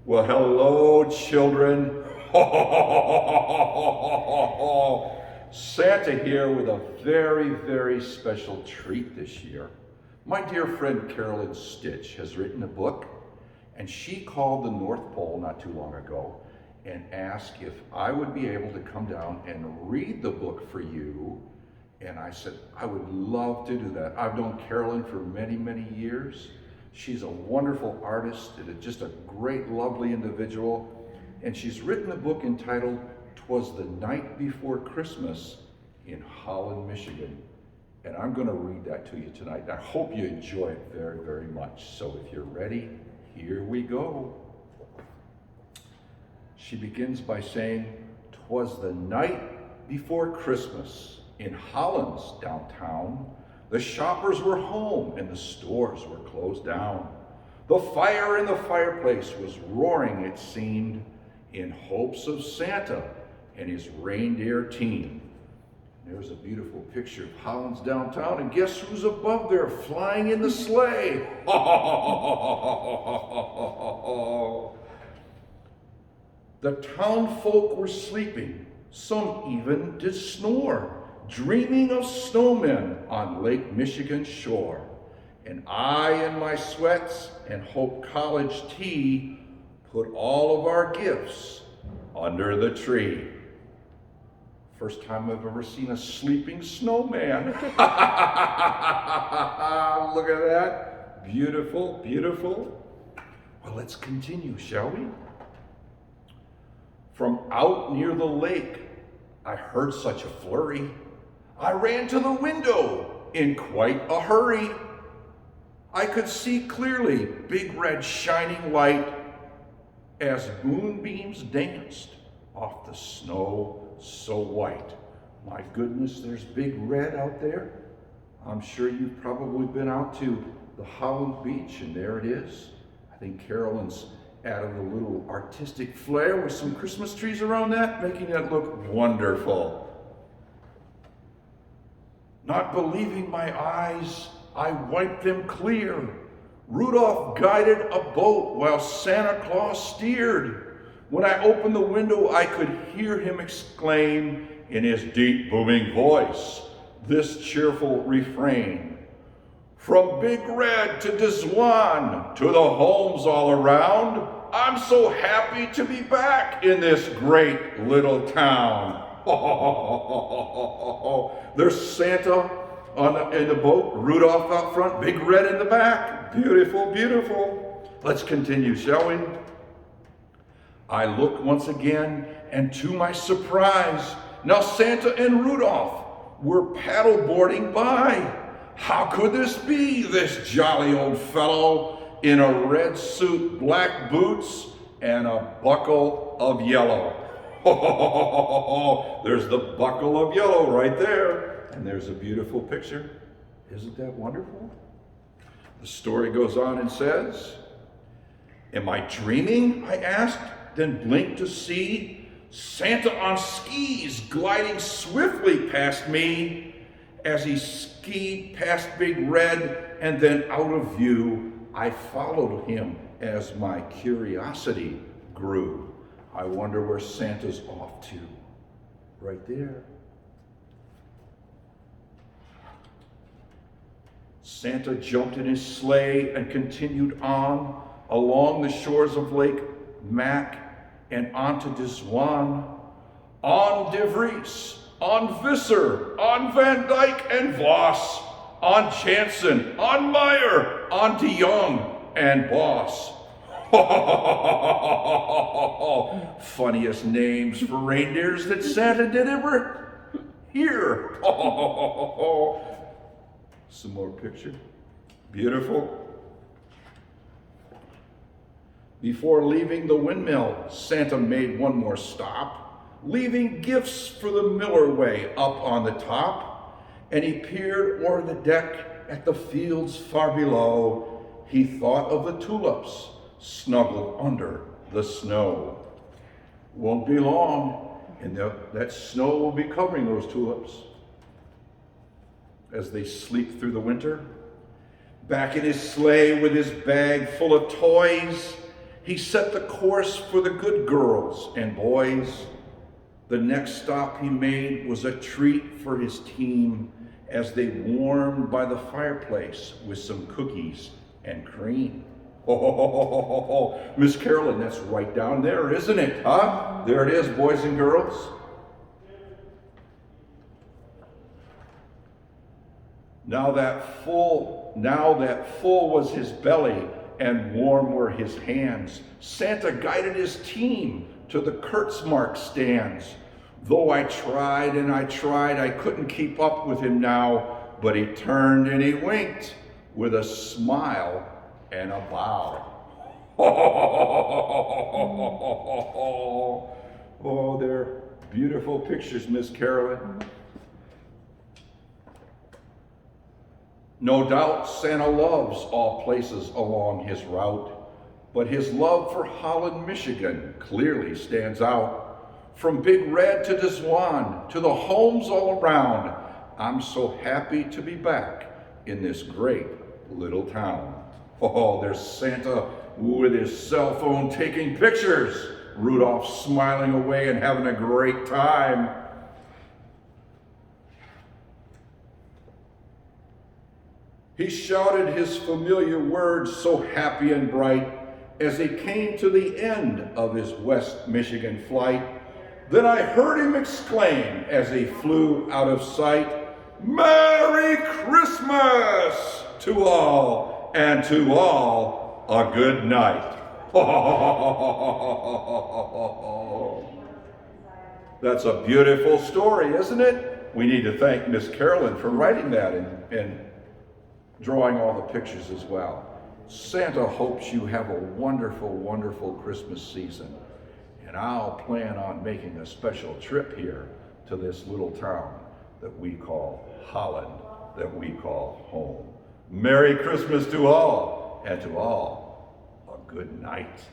Well, hello, children. Santa here with a very, very special treat this year. My dear friend Carolyn Stich has written a book, and she called the North Pole not too long ago and asked if I would be able to come down and read the book for you. And I said, I would love to do that. I've known Carolyn for many, many years. She's a wonderful artist and just a great, lovely individual. And she's written a book entitled "Twas the Night Before Christmas in Holland, Michigan." And I'm going to read that to you tonight. I hope you enjoy it very, very much. So if you're ready, here we go. She begins by saying, "'Twas the night before Christmas in Holland's downtown. The shoppers were home and the stores were closed down. The fire in the fireplace was roaring, it seemed, in hopes of Santa and his reindeer team." There's a beautiful picture of Holland's downtown, and guess who's above there flying in the sleigh? The town folk were sleeping, some even did snore, dreaming of snowmen on Lake Michigan's shore. And I in my sweats and Hope College tee put all of our gifts under the tree. First time I've ever seen a sleeping snowman. Look at that. Beautiful, beautiful. Well, let's continue, shall we? From out near the lake, I heard such a flurry. I ran to the window in quite a hurry. I could see clearly big red shining light as moonbeams danced off the snow so white. My goodness, there's big red out there. I'm sure you've probably been out to the Holland beach, and there it is. I think Carolyn's added a little artistic flair with some Christmas trees around that, making it look wonderful. Not believing my eyes, I wiped them clear. Rudolph guided a boat while Santa Claus steered. When I opened the window, I could hear him exclaim in his deep booming voice this cheerful refrain. From Big Red to Des Moines to the homes all around, I'm so happy to be back in this great little town. There's Santa in the boat, Rudolph out front, Big Red in the back. Beautiful, beautiful. Let's continue, shall we? I looked once again, and to my surprise, now Santa and Rudolph were paddleboarding by. How could this be, this jolly old fellow in a red suit, black boots, and a buckle of yellow? There's the buckle of yellow right there. And there's a beautiful picture. Isn't that wonderful? The story goes on and says, "Am I dreaming?" I asked, then blinked to see Santa on skis gliding swiftly past me. As he skied past Big Red and then out of view, I followed him as my curiosity grew. I wonder where Santa's off to. Right there. Santa jumped in his sleigh and continued on along the shores of Lake Mac and on to Des Moines, on De Vries, on Visser, on Van Dyke and Voss, on Jansen, on Meyer, on De Jong and Boss. Funniest names for reindeers that Santa did ever hear. Some more picture. Beautiful. Before leaving the windmill, Santa made one more stop, leaving gifts for the Miller Way up on the top. And he peered o'er the deck at the fields far below. He thought of the tulips snuggled under the snow. Won't be long, and that snow will be covering those tulips as they sleep through the winter. Back in his sleigh with his bag full of toys, He set the course for the good girls and boys. The next stop he made was a treat for his team as they warmed by the fireplace with some cookies and cream. Oh, Miss Carolyn, that's right down there, isn't it, huh? There it is, boys and girls. Now that full was his belly and warm were his hands. Santa guided his team to the Kurtzmark stands. Though I tried and I tried, I couldn't keep up with him now, but he turned and he winked with a smile and a bow. Oh, they're beautiful pictures, Miss Carolyn. No doubt Santa loves all places along his route, but his love for Holland, Michigan clearly stands out. From Big Red to Twas to the homes all around, I'm so happy to be back in this great little town. Oh, there's Santa with his cell phone taking pictures. Rudolph smiling away and having a great time. He shouted his familiar words so happy and bright as he came to the end of his West Michigan flight. Then I heard him exclaim as he flew out of sight, "Merry Christmas to all, and to all a good night." That's a beautiful story, isn't it? We need to thank Miss Carolyn for writing that and drawing all the pictures as well. Santa hopes you have a wonderful, wonderful Christmas season. And I'll plan on making a special trip here to this little town that we call Holland, that we call home. Merry Christmas to all, and to all a good night.